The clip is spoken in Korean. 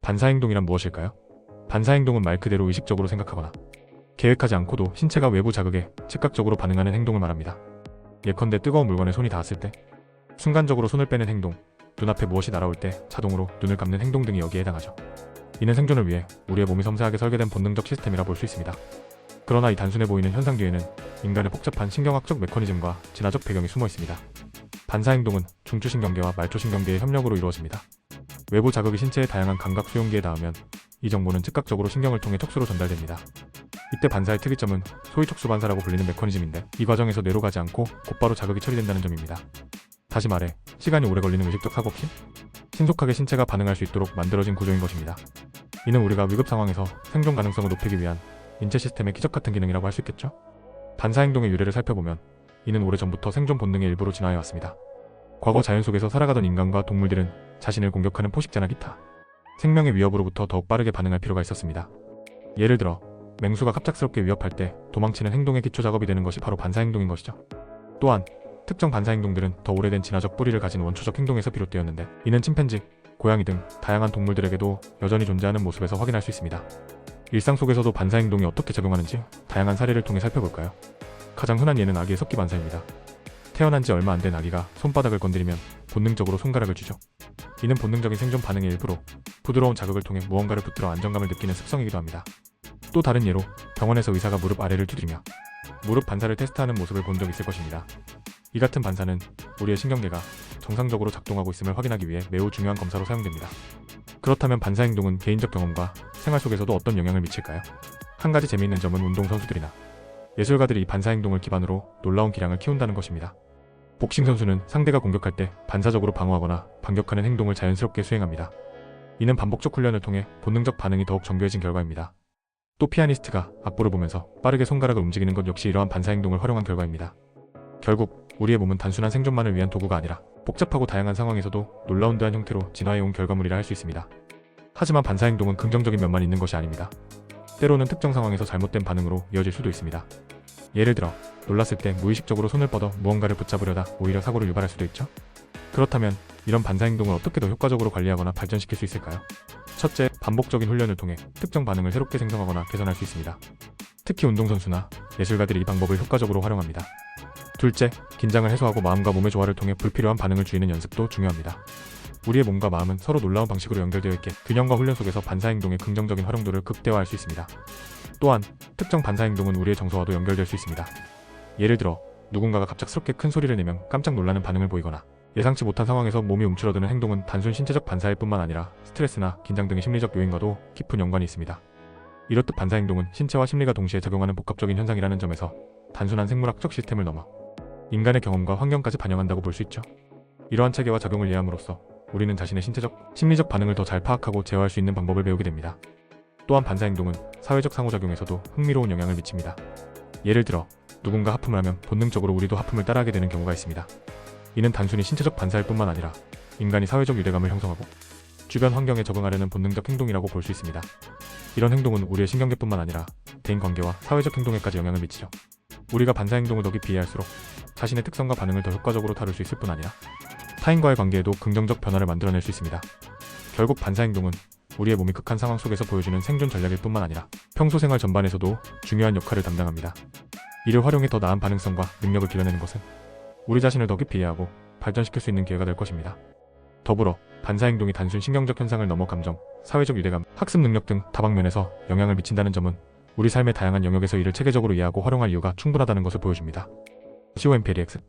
반사행동이란 무엇일까요? 반사행동은 말 그대로 의식적으로 생각하거나 계획하지 않고도 신체가 외부 자극에 즉각적으로 반응하는 행동을 말합니다. 예컨대 뜨거운 물건에 손이 닿았을 때 순간적으로 손을 빼는 행동, 눈앞에 무엇이 날아올 때 자동으로 눈을 감는 행동 등이 여기에 해당하죠. 이는 생존을 위해 우리의 몸이 섬세하게 설계된 본능적 시스템이라 볼 수 있습니다. 그러나 이 단순해 보이는 현상 뒤에는 인간의 복잡한 신경학적 메커니즘과 진화적 배경이 숨어 있습니다. 반사행동은 중추신경계와 말초신경계의 협력으로 이루어집니다. 외부 자극이 신체의 다양한 감각 수용기에 닿으면 이 정보는 즉각적으로 신경을 통해 척수로 전달됩니다. 이때 반사의 특이점은 소위 척수반사라고 불리는 메커니즘인데, 이 과정에서 뇌로 가지 않고 곧바로 자극이 처리된다는 점입니다. 다시 말해 시간이 오래 걸리는 의식적 사고 없이 신속하게 신체가 반응할 수 있도록 만들어진 구조인 것입니다. 이는 우리가 위급 상황에서 생존 가능성을 높이기 위한 인체 시스템의 기적 같은 기능이라고 할 수 있겠죠. 반사행동의 유래를 살펴보면 이는 오래전부터 생존 본능의 일부로 진화해 왔습니다. 과거 자연 속에서 살아가던 인간과 동물들은 자신을 공격하는 포식자나 기타 생명의 위협으로부터 더욱 빠르게 반응할 필요가 있었습니다. 예를 들어 맹수가 갑작스럽게 위협할 때 도망치는 행동의 기초 작업이 되는 것이 바로 반사행동인 것이죠. 또한 특정 반사행동들은 더 오래된 진화적 뿌리를 가진 원초적 행동에서 비롯되었는데, 이는 침팬지, 고양이 등 다양한 동물들에게도 여전히 존재하는 모습에서 확인할 수 있습니다. 일상 속에서도 반사행동이 어떻게 작용하는지 다양한 사례를 통해 살펴볼까요? 가장 흔한 예는 아기의 섞기 반사입니다. 태어난 지 얼마 안 된 아기가 손바닥을 건드리면 본능적으로 손가락을 쥐죠. 이는 본능적인 생존 반응의 일부로 부드러운 자극을 통해 무언가를 붙들어 안정감을 느끼는 습성이기도 합니다. 또 다른 예로 병원에서 의사가 무릎 아래를 두드리며 무릎 반사를 테스트하는 모습을 본 적 있을 것입니다. 이 같은 반사는 우리의 신경계가 정상적으로 작동하고 있음을 확인하기 위해 매우 중요한 검사로 사용됩니다. 그렇다면 반사행동은 개인적 경험과 생활 속에서도 어떤 영향을 미칠까요? 한 가지 재미있는 점은 운동선수들이나 예술가들이 이 반사행동을 기반으로 놀라운 기량을 키운다는 것입니다. 복싱 선수는 상대가 공격할 때 반사적으로 방어하거나 반격하는 행동을 자연스럽게 수행합니다. 이는 반복적 훈련을 통해 본능적 반응이 더욱 정교해진 결과입니다. 또 피아니스트가 악보를 보면서 빠르게 손가락을 움직이는 것 역시 이러한 반사행동을 활용한 결과입니다. 결국 우리의 몸은 단순한 생존만을 위한 도구가 아니라 복잡하고 다양한 상황에서도 놀라운드한 형태로 진화해온 결과물이라 할 수 있습니다. 하지만 반사행동은 긍정적인 면만 있는 것이 아닙니다. 때로는 특정 상황에서 잘못된 반응으로 이어질 수도 있습니다. 예를 들어 놀랐을 때 무의식적으로 손을 뻗어 무언가를 붙잡으려다 오히려 사고를 유발할 수도 있죠. 그렇다면 이런 반사행동을 어떻게 더 효과적으로 관리하거나 발전시킬 수 있을까요? 첫째, 반복적인 훈련을 통해 특정 반응을 새롭게 생성하거나 개선할 수 있습니다. 특히 운동선수나 예술가들이 이 방법을 효과적으로 활용합니다. 둘째, 긴장을 해소하고 마음과 몸의 조화를 통해 불필요한 반응을 줄이는 연습도 중요합니다. 우리의 몸과 마음은 서로 놀라운 방식으로 연결되어 있기에 균형과 훈련 속에서 반사행동의 긍정적인 활용도를 극대화할 수 있습니다. 또한 특정 반사행동은 우리의 정서와도 연결될 수 있습니다. 예를 들어 누군가가 갑작스럽게 큰 소리를 내면 깜짝 놀라는 반응을 보이거나 예상치 못한 상황에서 몸이 움츠러드는 행동은 단순 신체적 반사일 뿐만 아니라 스트레스나 긴장 등의 심리적 요인과도 깊은 연관이 있습니다. 이렇듯 반사행동은 신체와 심리가 동시에 작용하는 복합적인 현상이라는 점에서 단순한 생물학적 시스템을 넘어 인간의 경험과 환경까지 반영한다고 볼 수 있죠. 이러한 체계와 작용을 이해함으로써 우리는 자신의 신체적, 심리적 반응을 더 잘 파악하고 제어할 수 있는 방법을 배우게 됩니다. 또한 반사행동은 사회적 상호작용에서도 흥미로운 영향을 미칩니다. 예를 들어 누군가 하품을 하면 본능적으로 우리도 하품을 따라하게 되는 경우가 있습니다. 이는 단순히 신체적 반사일 뿐만 아니라 인간이 사회적 유대감을 형성하고 주변 환경에 적응하려는 본능적 행동이라고 볼 수 있습니다. 이런 행동은 우리의 신경계뿐만 아니라 대인관계와 사회적 행동에까지 영향을 미치죠. 우리가 반사행동을 더 깊이 이해할수록 자신의 특성과 반응을 더 효과적으로 다룰 수 있을 뿐 아니라 타인과의 관계에도 긍정적 변화를 만들어낼 수 있습니다. 결국 반사행동은 우리의 몸이 극한 상황 속에서 보여주는 생존 전략일 뿐만 아니라 평소 생활 전반에서도 중요한 역할을 담당합니다. 이를 활용해 더 나은 반응성과 능력을 길러내는 것은 우리 자신을 더 깊이 이해하고 발전시킬 수 있는 기회가 될 것입니다. 더불어 반사행동이 단순 신경적 현상을 넘어 감정, 사회적 유대감, 학습 능력 등 다방면에서 영향을 미친다는 점은 우리 삶의 다양한 영역에서 이를 체계적으로 이해하고 활용할 이유가 충분하다는 것을 보여줍니다. COMPLEX